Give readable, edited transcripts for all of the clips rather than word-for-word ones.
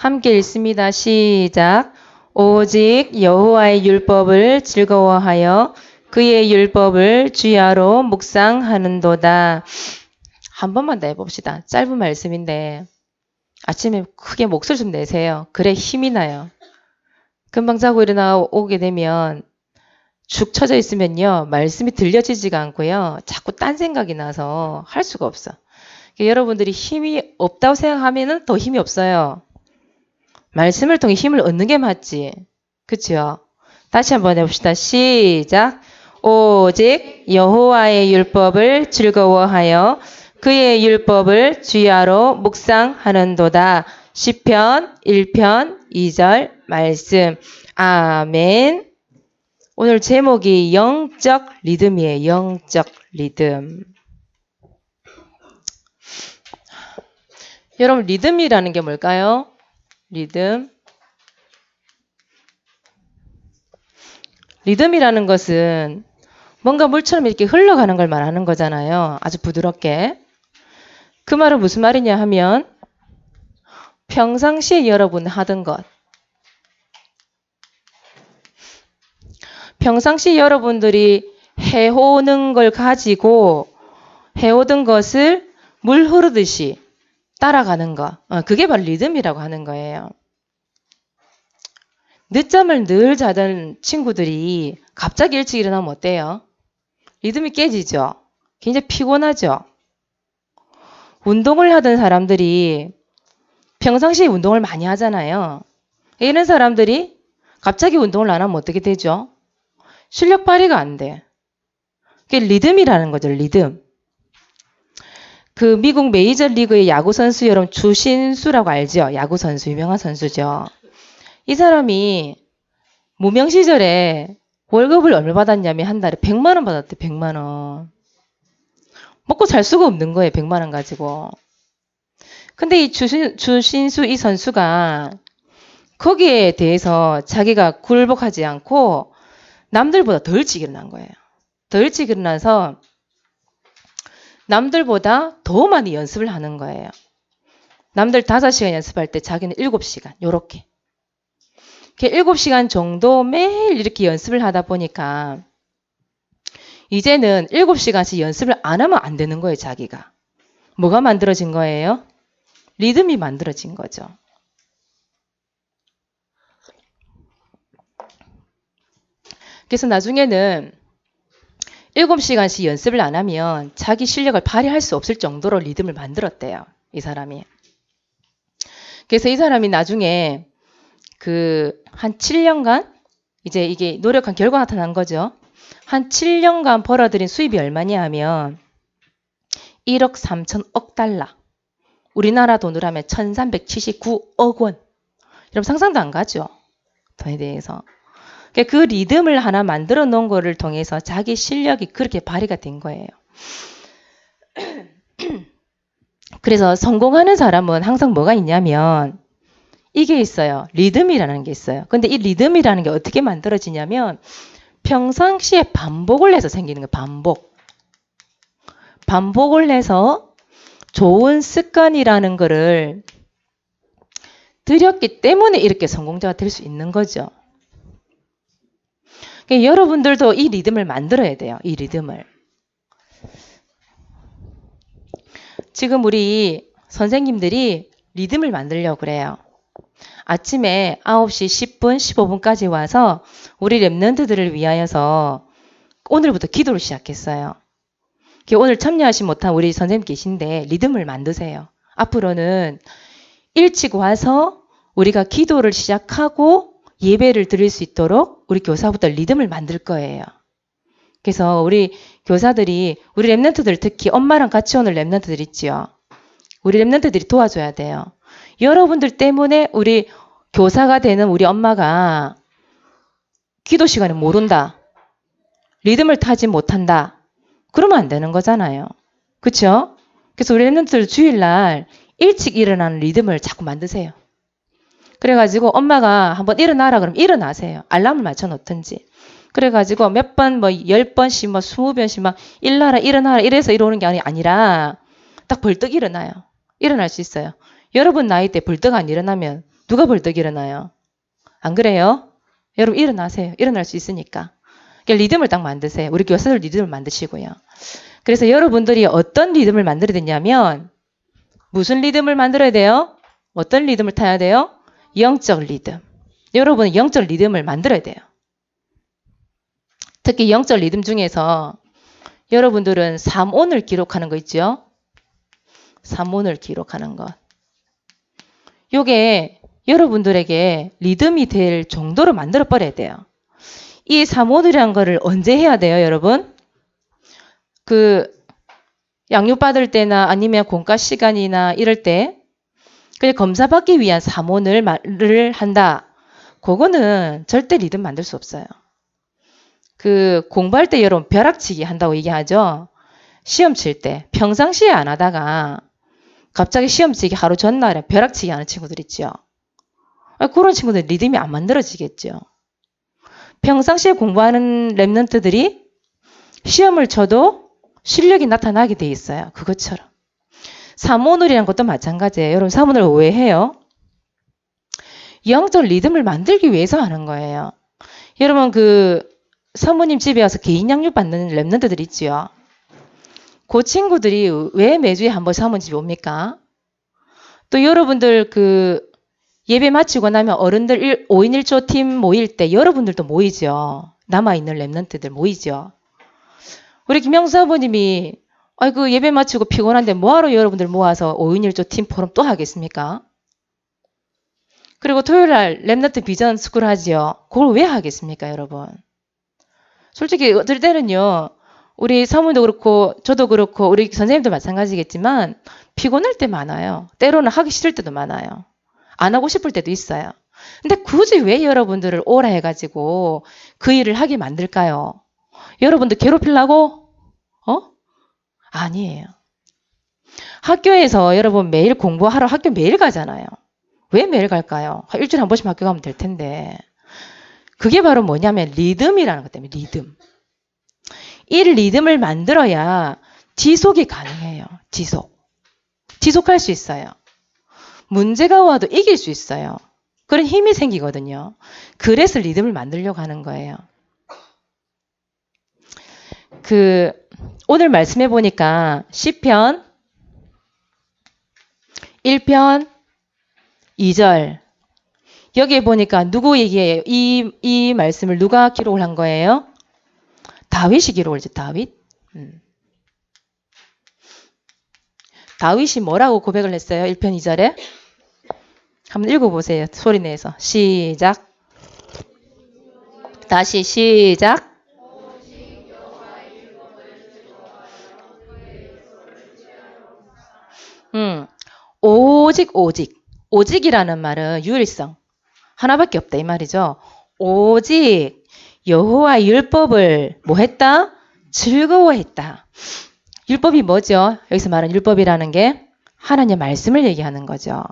함께 읽습니다. 시작. 오직 여호와의 율법을 즐거워하여 그의 율법을 주야로 묵상하는도다. 한 번만 더 해봅시다. 짧은 말씀인데 아침에 크게 목소리 좀 내세요. 그래 힘이 나요. 금방 자고 일어나 오게 되면 죽 처져 있으면요. 말씀이 들려지지가 않고요. 자꾸 딴 생각이 나서 할 수가 없어. 여러분들이 힘이 없다고 생각하면 더 힘이 없어요. 말씀을 통해 힘을 얻는 게 맞지. 그쵸? 다시 한번 해봅시다. 시작. 오직 여호와의 율법을 즐거워하여 그의 율법을 주야로 묵상하는도다. 시편 1편 2절 말씀. 아멘. 오늘 제목이 영적 리듬이에요. 영적 리듬. 여러분 리듬이라는 게 뭘까요? 리듬. 리듬이라는 것은 뭔가 물처럼 이렇게 흘러가는 걸 말하는 거잖아요. 아주 부드럽게. 그 말은 무슨 말이냐 하면 평상시에 여러분 하던 것. 평상시 여러분들이 해오는 걸 가지고 해오던 것을 물 흐르듯이 따라가는 거. 그게 바로 리듬이라고 하는 거예요. 늦잠을 늘 자던 친구들이 갑자기 일찍 일어나면 어때요? 리듬이 깨지죠? 굉장히 피곤하죠? 운동을 하던 사람들이 평상시에 운동을 많이 하잖아요. 이런 사람들이 갑자기 운동을 안 하면 어떻게 되죠? 실력 발휘가 안 돼. 그게 리듬이라는 거죠. 리듬. 그 미국 메이저리그의 야구선수 여러분 주신수라고 알죠? 야구선수 유명한 선수죠. 이 사람이 무명 시절에 월급을 얼마 받았냐면 한 달에 100만 원 받았대. 100만 원. 먹고 살 수가 없는 거예요. 100만 원 가지고. 근데 이 주신수 이 선수가 거기에 대해서 자기가 굴복하지 않고 남들보다 더 일찍 일어난 거예요. 더 일찍 일어나서 남들보다 더 많이 연습을 하는 거예요. 남들 5시간 연습할 때 자기는 7시간 요렇게. 7시간 정도 매일 이렇게 연습을 하다 보니까 이제는 7시간씩 연습을 안 하면 안 되는 거예요. 자기가. 뭐가 만들어진 거예요? 리듬이 만들어진 거죠. 그래서 나중에는 7시간씩 연습을 안 하면 자기 실력을 발휘할 수 없을 정도로 리듬을 만들었대요. 이 사람이. 그래서 이 사람이 나중에 한 7년간 이제 이게 노력한 결과 나타난 거죠. 한 7년간 벌어들인 수입이 얼마냐 하면 1억 3천억 달러. 우리나라 돈으로 하면 1379억 원. 여러분 상상도 안 가죠? 돈에 대해서. 그 리듬을 하나 만들어 놓은 거를 통해서 자기 실력이 그렇게 발휘가 된 거예요. 그래서 성공하는 사람은 항상 뭐가 있냐면 이게 있어요. 리듬이라는 게 있어요. 근데 이 리듬이라는 게 어떻게 만들어지냐면 평상시에 반복을 해서 생기는 거예요. 반복. 반복을 해서 좋은 습관이라는 거를 들였기 때문에 이렇게 성공자가 될 수 있는 거죠. 그러니까 여러분들도 이 리듬을 만들어야 돼요. 이 리듬을. 지금 우리 선생님들이 리듬을 만들려고 그래요. 아침에 9시 10분, 15분까지 와서 우리 랩런트들을 위하여서 오늘부터 기도를 시작했어요. 오늘 참여하지 못한 우리 선생님 계신데 리듬을 만드세요. 앞으로는 일찍 와서 우리가 기도를 시작하고 예배를 드릴 수 있도록 우리 교사부터 리듬을 만들 거예요. 그래서 우리 교사들이 우리 랩런트들 특히 엄마랑 같이 오는 랩런트들 있지요. 우리 랩런트들이 도와줘야 돼요. 여러분들 때문에 우리 교사가 되는 우리 엄마가 기도 시간에 모른다. 리듬을 타지 못한다. 그러면 안 되는 거잖아요. 그렇죠? 그래서 우리 랩런트들 주일날 일찍 일어나는 리듬을 자꾸 만드세요. 그래가지고 엄마가 한번 일어나라 그러면 일어나세요. 알람을 맞춰 놓든지. 그래가지고 몇 번, 10번씩, 20번씩 막 일어나라 이래서 이러는 게 아니라 딱 벌떡 일어나요. 일어날 수 있어요. 여러분 나이 때 벌떡 안 일어나면 누가 벌떡 일어나요? 안 그래요? 여러분 일어나세요. 일어날 수 있으니까. 그러니까 리듬을 딱 만드세요. 우리 교사들 리듬을 만드시고요. 그래서 여러분들이 어떤 리듬을 만들어야 되냐면 무슨 리듬을 만들어야 돼요? 어떤 리듬을 타야 돼요? 영적 리듬. 여러분은 영적 리듬을 만들어야 돼요. 특히 영적 리듬 중에서 여러분들은 3온을 기록하는 거 있죠? 3온을 기록하는 것. 요게 여러분들에게 리듬이 될 정도로 만들어 버려야 돼요. 이 3온이라는 거를 언제 해야 돼요, 여러분? 양육 받을 때나 아니면 공과 시간이나 이럴 때 검사받기 위한 3온을 한다. 그거는 절대 리듬 만들 수 없어요. 공부할 때 여러분 벼락치기 한다고 얘기하죠. 시험 칠 때 평상시에 안 하다가 갑자기 시험 치기 하루 전날에 벼락치기 하는 친구들 있죠. 그런 친구들 리듬이 안 만들어지겠죠. 평상시에 공부하는 랩런트들이 시험을 쳐도 실력이 나타나게 돼 있어요. 그것처럼. 3온을이라는 것도 마찬가지예요. 여러분 3온을 오해해요. 영적 리듬을 만들기 위해서 하는 거예요. 여러분 사모님 집에 와서 개인 양육 받는 랩런트들 있지요. 그 친구들이 왜 매주에 한 번 사모님 집에 옵니까? 또 여러분들 예배 마치고 나면 어른들 5인 1조 팀 모일 때 여러분들도 모이죠. 남아있는 랩런트들 모이죠. 우리 김영수 아버님이 예배 마치고 피곤한데 뭐하러 여러분들 모아서 5인 1조 팀 포럼 또 하겠습니까? 그리고 토요일날 랩런트 비전 스쿨 하지요. 그걸 왜 하겠습니까, 여러분? 솔직히 어떨 때는요. 우리 사모님도 그렇고 저도 그렇고 우리 선생님도 마찬가지겠지만 피곤할 때 많아요. 때로는 하기 싫을 때도 많아요. 안 하고 싶을 때도 있어요. 근데 굳이 왜 여러분들을 오라 해가지고 그 일을 하게 만들까요? 여러분들 괴롭히려고? 아니에요. 학교에서 여러분 매일 공부하러 학교 매일 가잖아요. 왜 매일 갈까요? 일주일에 한 번씩 학교 가면 될 텐데. 그게 바로 뭐냐면 리듬이라는 것 때문에 리듬. 이 리듬을 만들어야 지속이 가능해요. 지속할 수 있어요. 문제가 와도 이길 수 있어요. 그런 힘이 생기거든요. 그래서 리듬을 만들려고 하는 거예요. 오늘 말씀해 보니까 시편 1편 2절 여기에 보니까 누구 얘기예요? 이 말씀을 누가 기록을 한 거예요? 다윗이 기록을 했죠. 다윗이 뭐라고 고백을 했어요? 1편 2절에? 한번 읽어보세요. 소리 내서. 시작. 다시 시작. 오직이라는 말은 유일성. 하나밖에 없다 이 말이죠. 오직 여호와의 율법을 뭐 했다? 즐거워했다. 율법이 뭐죠? 여기서 말하는 율법이라는 게 하나님의 말씀을 얘기하는 거죠.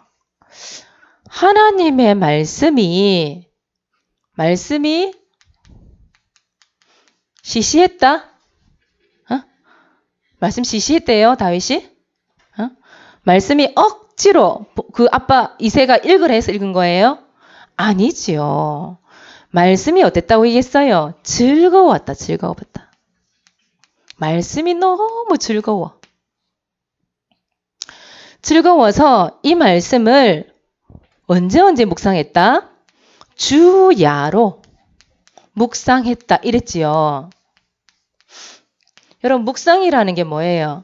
하나님의 말씀이 시시했다? 말씀 시시했대요, 다윗이? 말씀이 억지로 아빠 이새가 읽으라 해서 읽은 거예요? 아니지요. 말씀이 어땠다고 얘기했어요? 즐거웠다. 말씀이 너무 즐거워서 이 말씀을 언제 묵상했다? 주야로 묵상했다 이랬지요. 여러분 묵상이라는 게 뭐예요?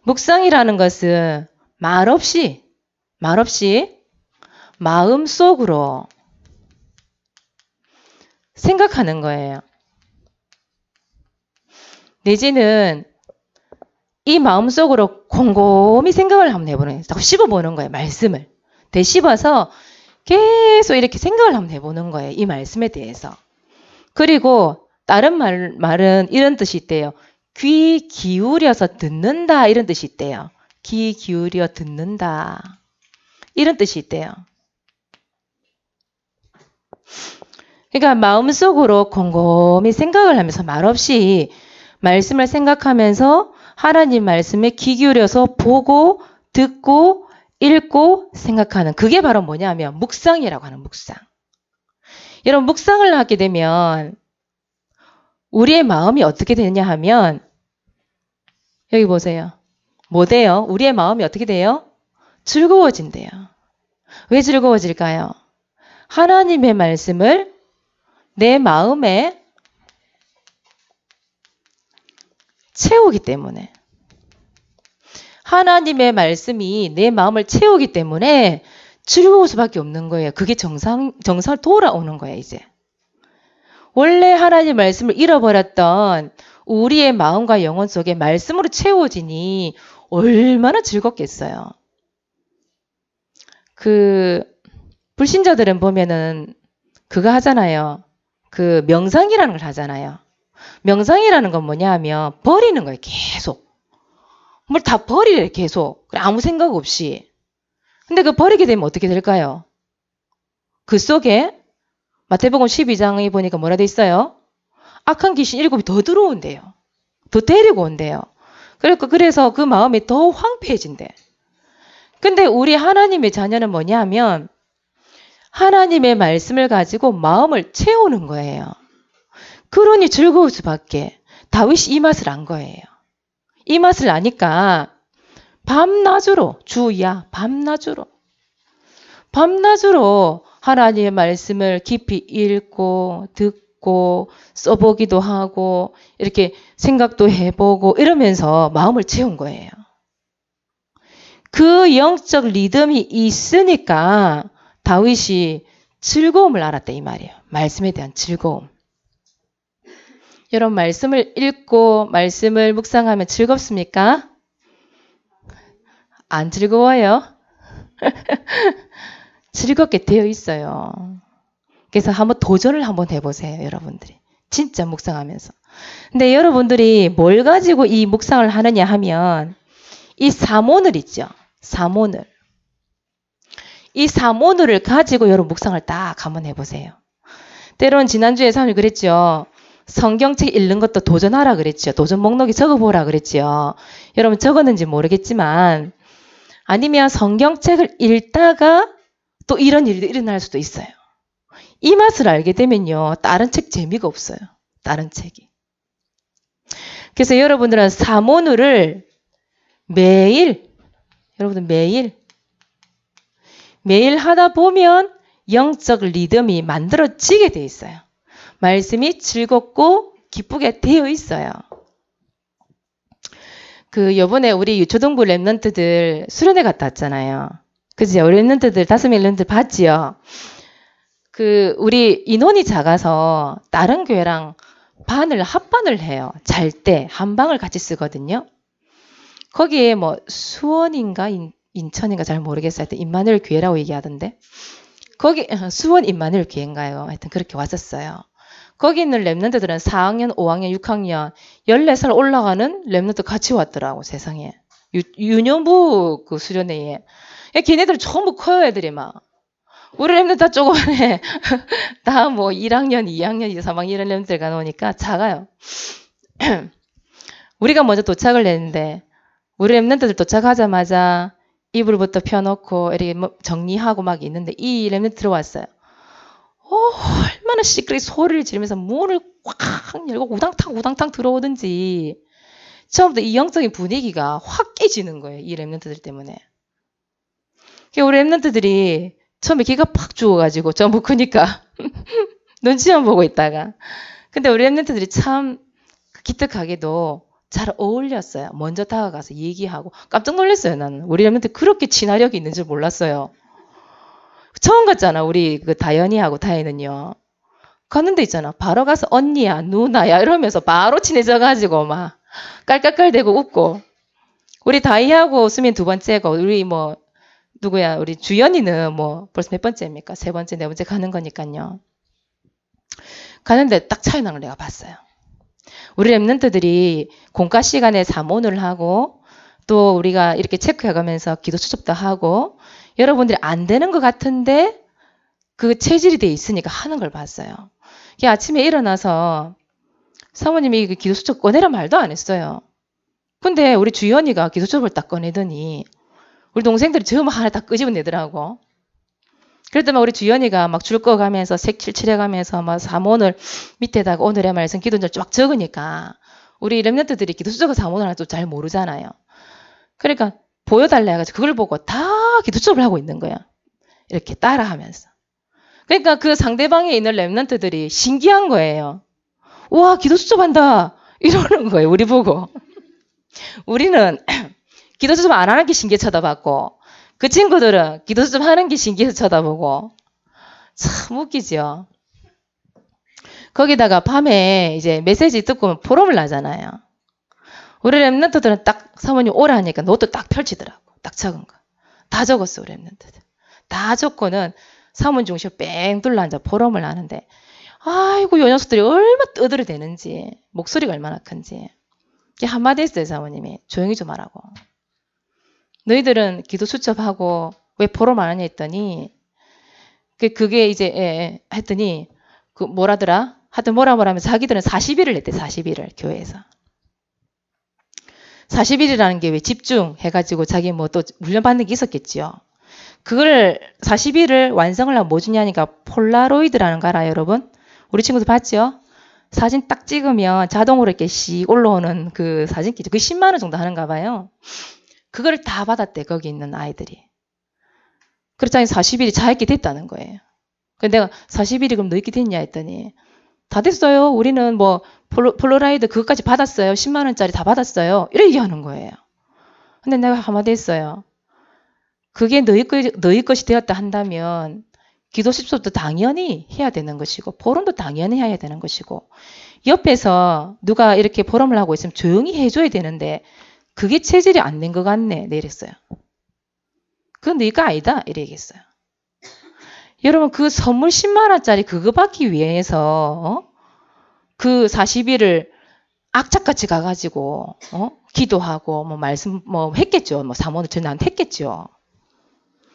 묵상이라는 것은 말없이 마음속으로 생각하는 거예요. 내지는 이 마음속으로 곰곰이 생각을 한번 해보는 거예요. 자꾸 씹어보는 거예요. 말씀을. 되씹어서 계속 이렇게 생각을 한번 해보는 거예요. 이 말씀에 대해서. 그리고 다른 말은 이런 뜻이 있대요. 귀 기울여서 듣는다 이런 뜻이 있대요. 귀 기울여 듣는다 이런 뜻이 있대요. 그러니까 마음속으로 곰곰이 생각을 하면서 말없이 말씀을 생각하면서 하나님 말씀에 귀 기울여서 보고 듣고 읽고 생각하는 그게 바로 뭐냐면 묵상이라고 하는 묵상. 여러분 묵상을 하게 되면 우리의 마음이 어떻게 되느냐 하면 여기 보세요. 뭐 돼요? 우리의 마음이 어떻게 돼요? 즐거워진대요. 왜 즐거워질까요? 하나님의 말씀을 내 마음에 채우기 때문에. 하나님의 말씀이 내 마음을 채우기 때문에 즐거울 수밖에 없는 거예요. 그게 정상 돌아오는 거예요, 이제. 원래 하나님의 말씀을 잃어버렸던 우리의 마음과 영혼 속에 말씀으로 채워지니 얼마나 즐겁겠어요. 불신자들은 보면은 그거 하잖아요. 명상이라는 걸 하잖아요. 명상이라는 건 뭐냐 하면 버리는 거예요, 계속. 뭘 다 버리래, 계속. 아무 생각 없이. 근데 버리게 되면 어떻게 될까요? 그 속에 마태복음 12장에 보니까 뭐라 돼 있어요? 악한 귀신 7이 더 들어온대요. 더 데리고 온대요. 그래서 그 마음이 더 황폐해진대. 근데 우리 하나님의 자녀는 뭐냐 하면 하나님의 말씀을 가지고 마음을 채우는 거예요. 그러니 즐거울 수밖에. 다윗이 이 맛을 안 거예요. 이 맛을 아니까 밤낮으로 주야 밤낮으로 하나님의 말씀을 깊이 읽고 듣고 써보기도 하고 이렇게 생각도 해보고 이러면서 마음을 채운 거예요. 그 영적 리듬이 있으니까 다윗이 즐거움을 알았다 이 말이에요. 말씀에 대한 즐거움. 여러분 말씀을 읽고 말씀을 묵상하면 즐겁습니까? 안 즐거워요? 즐겁게 되어 있어요. 그래서 한번 도전을 한번 해보세요, 여러분들이. 진짜 묵상하면서. 근데 여러분들이 뭘 가지고 이 묵상을 하느냐 하면 이 사모늘 있죠. 사모늘. 이 사모늘을 가지고 여러분 묵상을 딱 한번 해보세요. 때론 지난주에 사모님 그랬죠. 성경책 읽는 것도 도전하라 그랬죠. 도전 목록에 적어보라 그랬죠. 여러분 적었는지 모르겠지만 아니면 성경책을 읽다가 또 이런 일이 일어날 수도 있어요. 이 맛을 알게 되면요. 다른 책 재미가 없어요. 다른 책이. 그래서 여러분들은 사모늘을 여러분들 매일 하다 보면 영적 리듬이 만들어지게 돼 있어요. 말씀이 즐겁고 기쁘게 되어 있어요. 요번에 우리 유초동부 랩런트들 수련회 갔다 왔잖아요. 그죠? 우리 랩런트들 5명 랩런트 봤지요? 우리 인원이 작아서 다른 교회랑 합반을 해요. 잘 때 한 방을 같이 쓰거든요. 거기에 뭐 수원인가 인천인가 잘 모르겠어요. 하여튼 임마누엘 교회라고 얘기하던데. 거기 수원 임마누엘 교회인가요? 하여튼 그렇게 왔었어요. 거기 있는 랩런트들은 4학년, 5학년, 6학년 14살 올라가는 랩런트 같이 왔더라고 세상에. 유년부 수련회에. 걔네들 전부 커요 애들이 막. 우리 랩런트 다 조그만해. 다 뭐 1학년, 2학년, 3학년 이런 랩런트들 가놓으니까 작아요. 우리가 먼저 도착을 했는데 우리 랩런트들 도착하자마자 이불부터 펴놓고 이렇게 정리하고 막 있는데 이 랩런트 들어왔어요. 얼마나 시끄럽게 소리를 지르면서 문을 꽉 열고 우당탕 들어오든지 처음부터 이 영적인 분위기가 확 깨지는 거예요. 이 랩런트들 때문에. 우리 랩런트들이 처음에 기가 팍 죽어가지고 전부 크니까 눈치만 보고 있다가 근데 우리 랩런트들이 참 기특하게도 잘 어울렸어요. 먼저 다가가서 얘기하고 깜짝 놀랐어요. 나는 우리 랩런트 그렇게 친화력이 있는 줄 몰랐어요. 처음 갔잖아. 우리 다현이하고 다혜는요. 갔는데 있잖아. 바로 가서 언니야 누나야 이러면서 바로 친해져가지고 막 깔깔깔대고 웃고 우리 다희하고 수민 2번째고 우리 누구야 우리 주연이는 벌써 몇 번째입니까? 3번째 4번째 가는 거니까요. 가는데 딱 차이 나는 걸 내가 봤어요. 우리 랩런트들이 공과 시간에 사모를 하고 또 우리가 이렇게 체크해가면서 기도 수첩도 하고 여러분들이 안 되는 것 같은데 그 체질이 돼 있으니까 하는 걸 봤어요. 아침에 일어나서 사모님이 기도 수첩 꺼내라 말도 안 했어요. 근데 우리 주연이가 기도 수첩을 딱 꺼내더니 우리 동생들이 전부 하나 다 끄집어내더라고. 그랬더니 우리 주연이가 막 줄 꺼가면서 색칠 칠해가면서 막 사문을 밑에다가 오늘의 말씀 기도를 쫙 적으니까 우리 렘넌트들이 기도 수저가 사문을 하나 좀 잘 모르잖아요. 그러니까 보여달라 해가지고 그걸 보고 다 기도 수업을 하고 있는 거야. 이렇게 따라하면서. 그러니까 그 상대방에 있는 렘넌트들이 신기한 거예요. 와, 기도 수업 한다. 이러는 거예요. 우리 보고. 우리는 기도 수업 안 하는 게 신기해 쳐다봤고 그 친구들은 기도 수업 하는 게 신기해서 쳐다보고 참 웃기죠. 거기다가 밤에 이제 메시지 듣고 포럼을 나잖아요. 우리 랩런트들은 딱 사모님 오라 하니까 노트 딱 펼치더라고. 딱 적은 거. 다 적었어, 우리 랩런트들. 다 적고는 사문 중심 뺑 둘러 앉아 포럼을 하는데 아이고 요 녀석들이 얼마나 떠들어대는지 목소리가 얼마나 큰지 한마디 했어요. 사모님이 조용히 좀 하라고. 너희들은 기도 수첩하고 왜 포럼 안 하냐 했더니 그게 이제 했더니 그 뭐라더라? 하여튼 뭐라 하면 자기들은 40일을 냈대. 40일을 교회에서. 40일이라는 게 왜 집중해가지고 자기 뭐 또 훈련받는 게 있었겠지요. 그걸 40일을 완성을 하면 뭐 주냐니까 폴라로이드라는 거 알아요, 여러분? 우리 친구들 봤죠? 사진 딱 찍으면 자동으로 이렇게 씩 올라오는 그 사진기죠. 그게 10만 원 정도 하는가 봐요. 그걸 다 받았대, 거기 있는 아이들이. 그렇다니 40일이 자익게 됐다는 거예요. 근데 내가 40일이 그럼 너 있게 됐냐 했더니 다 됐어요. 우리는 뭐 폴라로이드 그것까지 받았어요. 10만 원짜리 다 받았어요. 이렇게 얘기하는 거예요. 근데 내가 한마디 했어요. 그게 너희 것이 되었다 한다면 기도 십수도 당연히 해야 되는 것이고 포럼도 당연히 해야 되는 것이고 옆에서 누가 이렇게 포럼을 하고 있으면 조용히 해줘야 되는데 그게 체질이 안 된 것 같네. 네, 이랬어요. 그건 네가 아니다. 이래 얘기했어요. 여러분 그 선물 10만 원짜리 그거 받기 위해서 그 40일을 악착같이 가가지고 기도하고 뭐 말씀 뭐 했겠죠. 뭐 사모는 전화한테 했겠죠.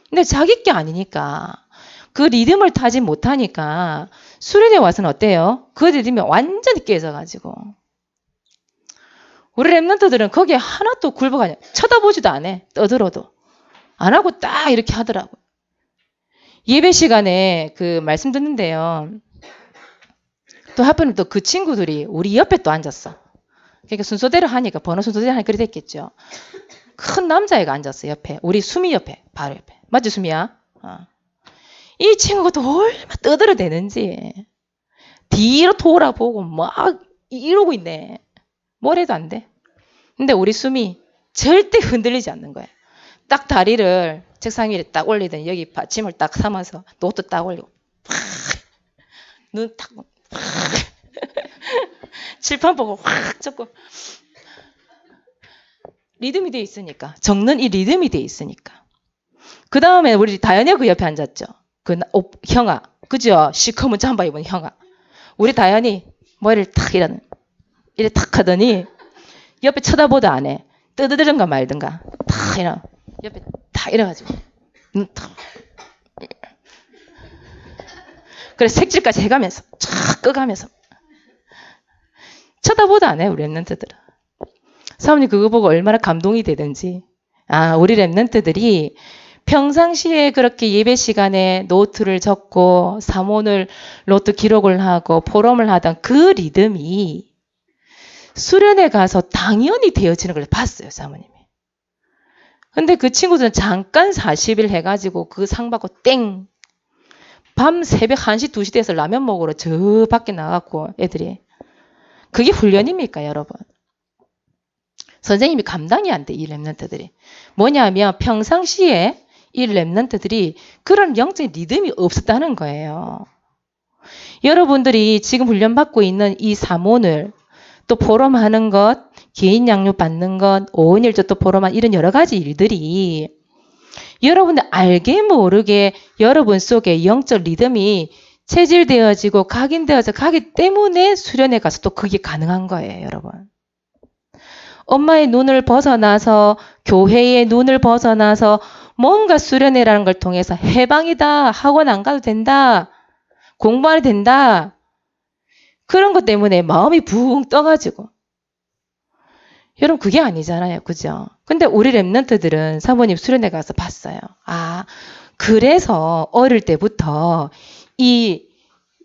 근데 자기 게 아니니까 그 리듬을 타지 못하니까 수련회 와서는 어때요? 그 리듬이 완전히 깨져가지고 우리 랩런트들은 거기에 하나도 굴복하냐 쳐다보지도 안 해. 떠들어도 안 하고 딱 이렇게 하더라고요. 예배 시간에 그 말씀 듣는데요. 또 하필이면 또 그 친구들이 우리 옆에 또 앉았어. 그러니까 순서대로 하니까 번호 순서대로 하니까 그래 됐겠죠. 큰 남자애가 앉았어 옆에. 우리 수미 옆에 바로 옆에. 맞지 수미야? 이 친구가 또 얼마나 떠들어대는지 뒤로 돌아보고 막 이러고 있네. 뭘 해도 안 돼. 근데 우리 수미 절대 흔들리지 않는 거야. 딱 다리를 책상 위에 딱 올리더니 여기 받침을 딱 삼아서 노트 딱 올리고 눈 딱 칠판 보고 확 적고 리듬이 돼 있으니까 적는 이 리듬이 돼 있으니까 그 다음에 우리 다현이가 그 옆에 앉았죠. 그 형아 그죠? 시커먼 잠바 입은 형아 우리 다현이 머리를 탁 이래 탁 하더니 옆에 쳐다보도 안 해. 뜨드든가 말든가 탁 이러 옆에 탁 이래가지고 눈 탁 그래 색칠까지 해가면서 쫙 꺼가면서 쳐다보도 안 해 우리 랩런트들은. 사모님 그거 보고 얼마나 감동이 되든지 우리 랩런트들이 평상시에 그렇게 예배 시간에 노트를 적고 사모를 노트 기록을 하고 포럼을 하던 그 리듬이 수련회 가서 당연히 되어지는 걸 봤어요 사모님이. 근데 그 친구들은 잠깐 40일 해가지고 그 상 받고 땡 밤 새벽 1시 2시 돼서 라면 먹으러 저 밖에 나갔고 애들이 그게 훈련입니까 여러분? 선생님이 감당이 안 돼 이 랩런트들이. 뭐냐면 평상시에 이 랩런트들이 그런 영적인 리듬이 없었다는 거예요. 여러분들이 지금 훈련받고 있는 이 사모를 또 포럼하는 것, 개인 양육 받는 것, 5원 1조 또 포럼한 이런 여러 가지 일들이 여러분들 알게 모르게 여러분 속에 영적 리듬이 체질되어지고 각인되어서 가기 때문에 수련회 가서 또 그게 가능한 거예요, 여러분. 엄마의 눈을 벗어나서 교회의 눈을 벗어나서 뭔가 수련회라는 걸 통해서 해방이다, 학원 안 가도 된다, 공부 안 해도 된다. 그런 것 때문에 마음이 붕 떠가지고 여러분 그게 아니잖아요. 그죠? 근데 우리 랩런트들은 사모님 수련회 가서 봤어요. 아, 그래서 어릴 때부터 이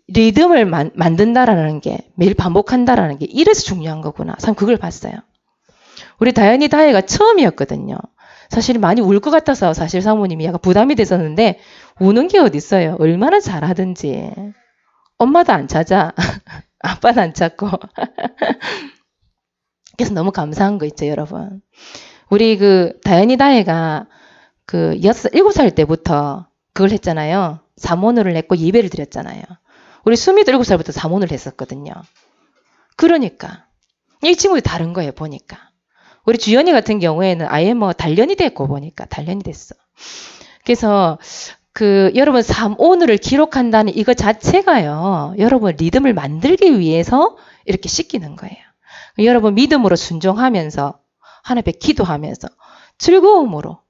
리듬을 만든다라는 게 매일 반복한다라는 게 이래서 중요한 거구나. 참 그걸 봤어요. 우리 다현이 다혜가 처음이었거든요. 사실 많이 울 것 같아서 사실 사모님이 약간 부담이 됐었는데 우는 게 어딨어요. 얼마나 잘하든지. 엄마도 안 찾아. 아빠도 안 찾고. 그래서 너무 감사한 거 있죠, 여러분. 우리 그 다현이 다혜가 그 7살 때부터 그걸 했잖아요. 잠언을 했고 예배를 드렸잖아요. 우리 수미도 7살부터 잠언을 했었거든요. 그러니까 이 친구들이 다른 거예요, 보니까. 우리 주연이 같은 경우에는 아예 뭐 단련이 됐고 보니까 단련이 됐어. 그래서 그 여러분 잠언을 기록한다는 이거 자체가요. 여러분 리듬을 만들기 위해서 이렇게 시키는 거예요. 여러분 믿음으로 순종하면서 하나님 앞에 기도하면서 즐거움으로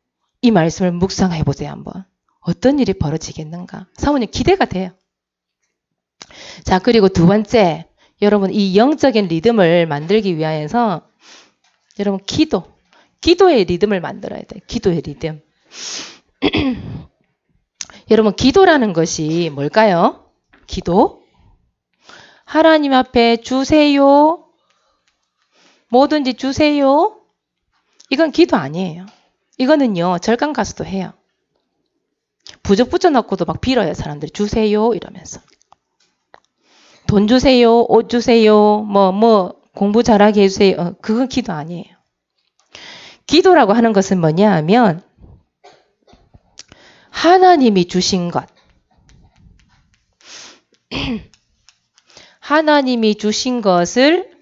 이 말씀을 묵상해 보세요. 한번. 어떤 일이 벌어지겠는가. 사모님 기대가 돼요. 자, 그리고 두 번째, 여러분 이 영적인 리듬을 만들기 위하여서 여러분 기도의 리듬을 만들어야 돼요. 기도의 리듬. 여러분 기도라는 것이 뭘까요? 기도? 하나님 앞에 주세요. 뭐든지 주세요. 이건 기도 아니에요. 이거는요, 절간 가서도 해요. 부적 붙여놓고도 막 빌어요, 사람들이. 주세요, 이러면서. 돈 주세요, 옷 주세요, 공부 잘하게 해주세요. 그건 기도 아니에요. 기도라고 하는 것은 뭐냐 하면, 하나님이 주신 것. 하나님이 주신 것을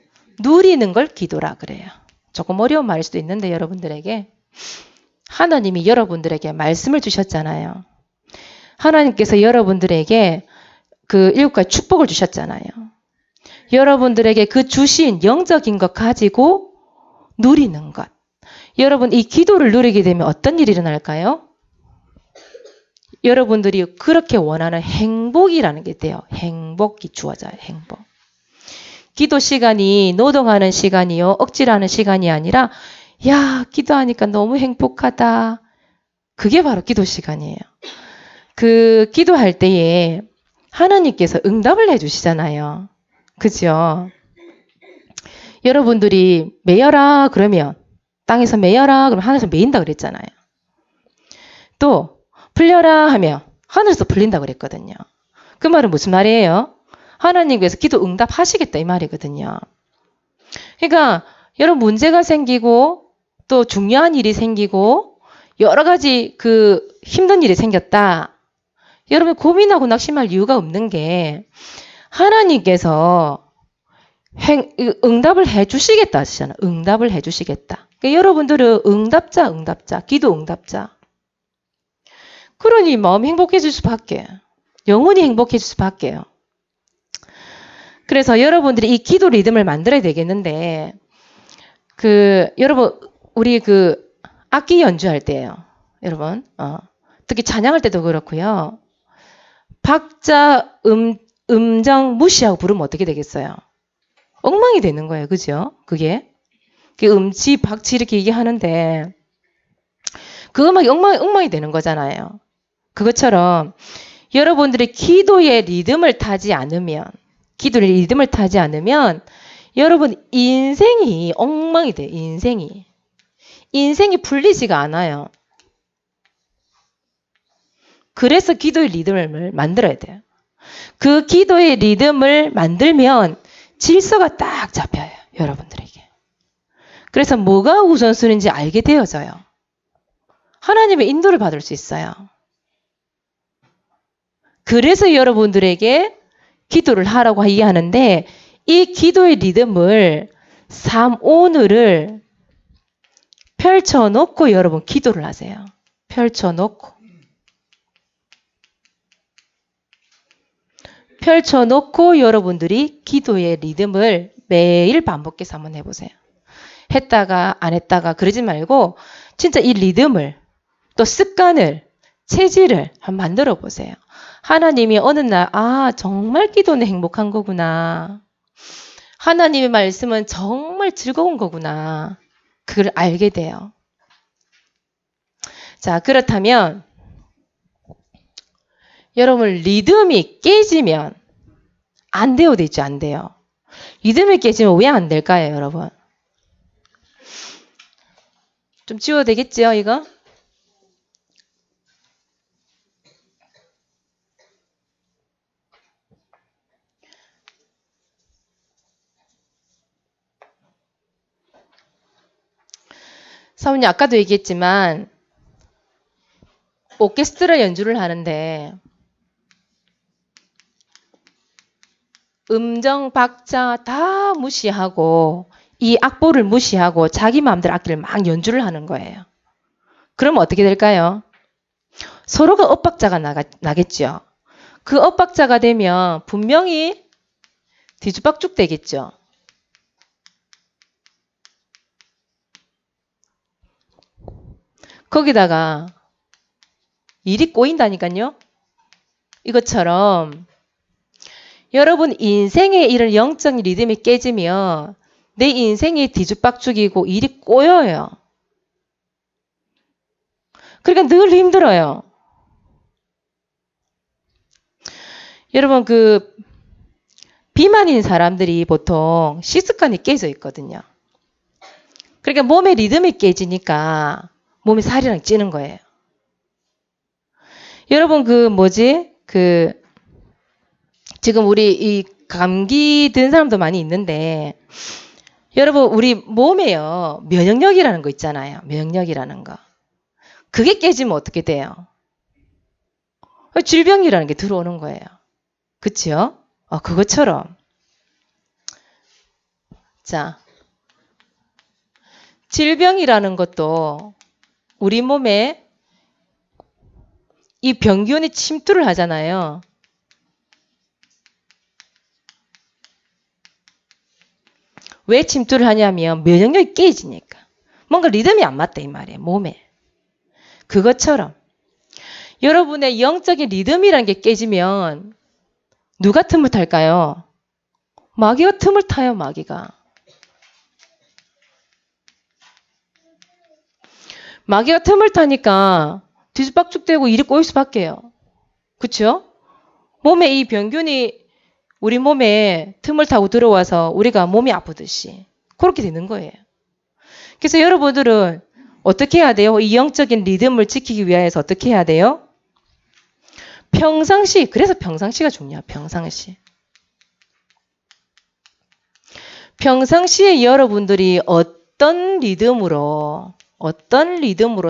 누리는 걸 기도라 그래요. 조금 어려운 말일 수도 있는데 여러분들에게 하나님이 여러분들에게 말씀을 주셨잖아요. 하나님께서 여러분들에게 그 7가지 축복을 주셨잖아요. 여러분들에게 그 주신 영적인 것 가지고 누리는 것. 여러분 이 기도를 누리게 되면 어떤 일이 일어날까요? 여러분들이 그렇게 원하는 행복이라는 게 돼요. 행복이 주어져요. 행복. 기도 시간이 노동하는 시간이요. 억지로 하는 시간이 아니라 야, 기도하니까 너무 행복하다. 그게 바로 기도 시간이에요. 그 기도할 때에 하나님께서 응답을 해주시잖아요. 그죠? 여러분들이 매여라 그러면 땅에서 매여라 그러면 하늘에서 매인다 그랬잖아요. 또 풀려라 하면 하늘에서 풀린다 그랬거든요. 그 말은 무슨 말이에요? 하나님께서 기도 응답하시겠다 이 말이거든요. 그러니까 여러분 문제가 생기고 또 중요한 일이 생기고 여러 가지 그 힘든 일이 생겼다. 여러분 고민하고 낙심할 이유가 없는 게 하나님께서 응답을 해주시겠다 하시잖아요. 응답을 해주시겠다. 그러니까 여러분들은 응답자, 기도 응답자. 그러니 마음이 행복해질 수밖에. 영혼이 행복해질 수밖에요. 그래서 여러분들이 이 기도 리듬을 만들어야 되겠는데, 여러분, 우리 악기 연주할 때예요. 여러분, 특히 찬양할 때도 그렇고요. 박자, 음정 무시하고 부르면 어떻게 되겠어요? 엉망이 되는 거예요. 그죠? 그게 음치, 박치 이렇게 얘기하는데, 그 음악이 엉망이 되는 거잖아요. 그것처럼 여러분들이 기도의 리듬을 타지 않으면 여러분 인생이 엉망이 돼요. 인생이 풀리지가 않아요. 그래서 기도의 리듬을 만들어야 돼요. 그 기도의 리듬을 만들면 질서가 딱 잡혀요. 여러분들에게. 그래서 뭐가 우선순위인지 알게 되어져요. 하나님의 인도를 받을 수 있어요. 그래서 여러분들에게 기도를 하라고 이해하는데 이 기도의 리듬을 3오늘을 펼쳐놓고 여러분 기도를 하세요. 펼쳐놓고 여러분들이 기도의 리듬을 매일 반복해서 한번 해보세요. 했다가 안 했다가 그러지 말고 진짜 이 리듬을 또 습관을 체질을 한번 만들어 보세요. 하나님이 어느 날 정말 기도는 행복한 거구나. 하나님의 말씀은 정말 즐거운 거구나. 그걸 알게 돼요. 자, 그렇다면 여러분 리듬이 깨지면 안 돼요, 되죠? 안 돼요. 리듬이 깨지면 왜 안 될까요, 여러분? 좀 지워도 되겠죠, 이거? 사모님 아까도 얘기했지만 오케스트라 연주를 하는데 음정, 박자 다 무시하고 이 악보를 무시하고 자기 마음대로 악기를 막 연주를 하는 거예요. 그러면 어떻게 될까요? 서로가 엇박자가 나겠죠. 그 엇박자가 되면 분명히 뒤죽박죽 되겠죠. 거기다가 일이 꼬인다니까요. 이것처럼 여러분 인생의 이런 영적 리듬이 깨지면 내 인생이 뒤죽박죽이고 일이 꼬여요. 그러니까 늘 힘들어요. 여러분 그 비만인 사람들이 보통 식습관이 깨져 있거든요. 그러니까 몸의 리듬이 깨지니까 몸이 살이랑 찌는 거예요. 여러분 지금 우리 이 감기 든 사람도 많이 있는데 여러분 우리 몸에요 면역력이라는 거 있잖아요. 면역력이라는 거. 그게 깨지면 어떻게 돼요? 질병이라는 게 들어오는 거예요. 그쵸? 그것처럼. 자, 질병이라는 것도 우리 몸에 이 병균이 침투를 하잖아요. 왜 침투를 하냐면 면역력이 깨지니까. 뭔가 리듬이 안 맞다 이 말이에요. 몸에. 그것처럼 여러분의 영적인 리듬이라는 게 깨지면 누가 틈을 탈까요? 마귀가 틈을 타요. 마귀가 틈을 타니까 뒤죽박죽되고 일이 꼬일 수밖에요. 그렇죠? 몸에 이 병균이 우리 몸에 틈을 타고 들어와서 우리가 몸이 아프듯이 그렇게 되는 거예요. 그래서 여러분들은 어떻게 해야 돼요? 이 영적인 리듬을 지키기 위해서 어떻게 해야 돼요? 그래서 평상시가 중요해요. 평상시에 여러분들이 어떤 리듬으로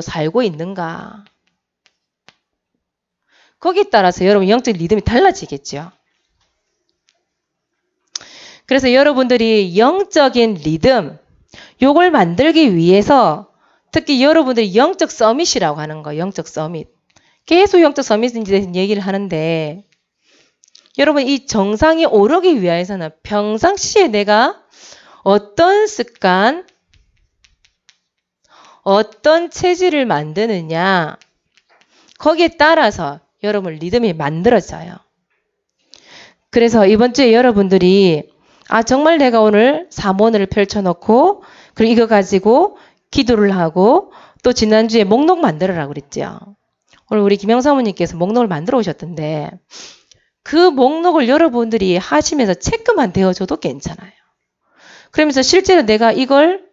살고 있는가. 거기에 따라서 여러분 영적 리듬이 달라지겠죠. 그래서 여러분들이 영적인 리듬, 요걸 만들기 위해서 특히 여러분들이 영적 서밋이라고 하는 거, 영적 서밋. 계속 영적 서밋에 대해서 얘기를 하는데 여러분 이 정상에 오르기 위해서는 평상시에 내가 어떤 습관, 어떤 체질을 만드느냐 거기에 따라서 여러분 리듬이 만들어져요. 그래서 이번 주에 여러분들이 정말 내가 오늘 삼원을 펼쳐놓고 그리고 이거 가지고 기도를 하고 또 지난주에 목록 만들어라고 그랬죠. 오늘 우리 김영 사모님께서 목록을 만들어 오셨던데 그 목록을 여러분들이 하시면서 체크만 되어줘도 괜찮아요. 그러면서 실제로 내가 이걸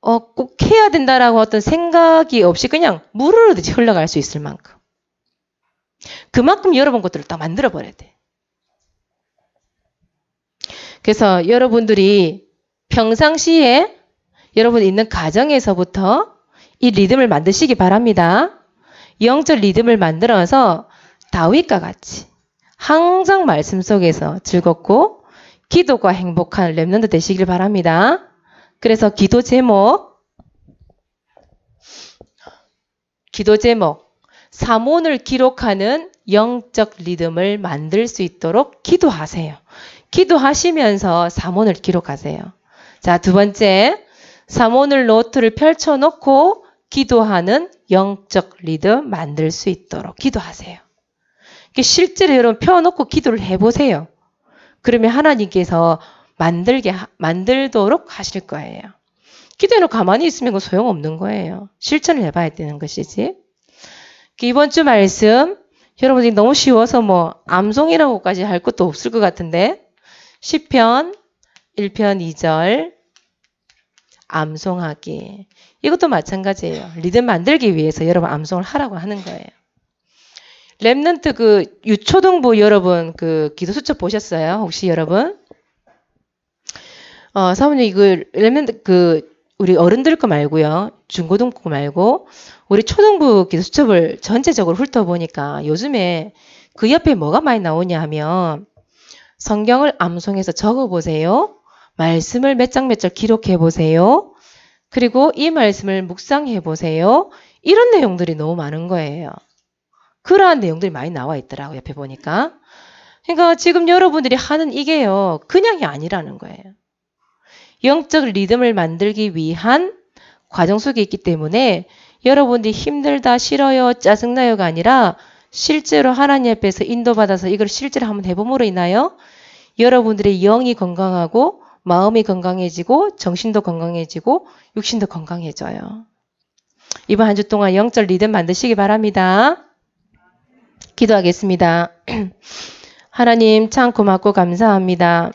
꼭 해야 된다라고 어떤 생각이 없이 그냥 물을 흐르듯이 흘러갈 수 있을 만큼 그만큼 여러분 것들을 다 만들어 버려야 돼. 그래서 여러분들이 평상시에 여러분 있는 가정에서부터 이 리듬을 만드시기 바랍니다. 영적 리듬을 만들어서 다윗과 같이 항상 말씀 속에서 즐겁고 기도가 행복한 렘넌트 되시길 바랍니다. 그래서 기도 제목 삼원을 기록하는 영적 리듬을 만들 수 있도록 기도하세요. 기도하시면서 삼원을 기록하세요. 자, 두 번째, 삼원을 노트를 펼쳐놓고 기도하는 영적 리듬 만들 수 있도록 기도하세요. 실제로 여러분 펴놓고 기도를 해보세요. 그러면 하나님께서 만들도록 하실 거예요. 기도해놓고 가만히 있으면 그거 소용없는 거예요. 실천을 해봐야 되는 것이지. 이번 주 말씀 여러분들이 너무 쉬워서 뭐 암송이라고까지 할 것도 없을 것 같은데 시편 1편 2절 암송하기. 이것도 마찬가지예요. 리듬 만들기 위해서 여러분 암송을 하라고 하는 거예요. 랩넌트 그 유초등부 여러분 그 기도 수첩 보셨어요? 혹시 여러분? 사모님 그 랩넌트 그 우리 어른들 거 말고요. 중고등부 거 말고 우리 초등부 기도 수첩을 전체적으로 훑어보니까 요즘에 그 옆에 뭐가 많이 나오냐 하면 성경을 암송해서 적어보세요. 말씀을 몇 장 몇 절 기록해보세요. 그리고 이 말씀을 묵상해보세요. 이런 내용들이 너무 많은 거예요. 그러한 내용들이 많이 나와 있더라고요. 옆에 보니까. 그러니까 지금 여러분들이 하는 이게요. 그냥이 아니라는 거예요. 영적 리듬을 만들기 위한 과정 속에 있기 때문에 여러분들이 힘들다, 싫어요, 짜증나요가 아니라 실제로 하나님 앞에서 인도받아서 이걸 실제로 한번 해봄으로 인하여 여러분들의 영이 건강하고 마음이 건강해지고 정신도 건강해지고 육신도 건강해져요. 이번 한 주 동안 영적 리듬 만드시기 바랍니다. 기도하겠습니다. 하나님 참 고맙고 감사합니다.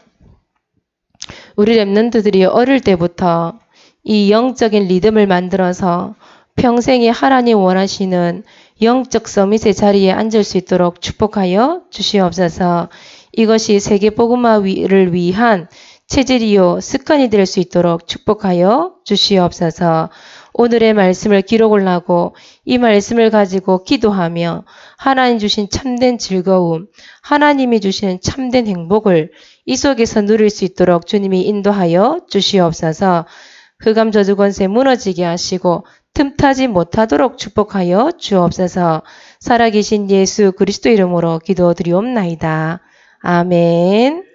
우리 랩런트들이 어릴 때부터 이 영적인 리듬을 만들어서 평생에 하나님 원하시는 영적 서밋의 자리에 앉을 수 있도록 축복하여 주시옵소서. 이것이 세계복음화를 위한 체질이요 습관이 될 수 있도록 축복하여 주시옵소서. 오늘의 말씀을 기록을 하고 이 말씀을 가지고 기도하며 하나님 주신 참된 즐거움, 하나님이 주시는 참된 행복을 이 속에서 누릴 수 있도록 주님이 인도하여 주시옵소서. 흑암 저주 권세 무너지게 하시고 틈타지 못하도록 축복하여 주옵소서. 살아계신 예수 그리스도 이름으로 기도드리옵나이다. 아멘.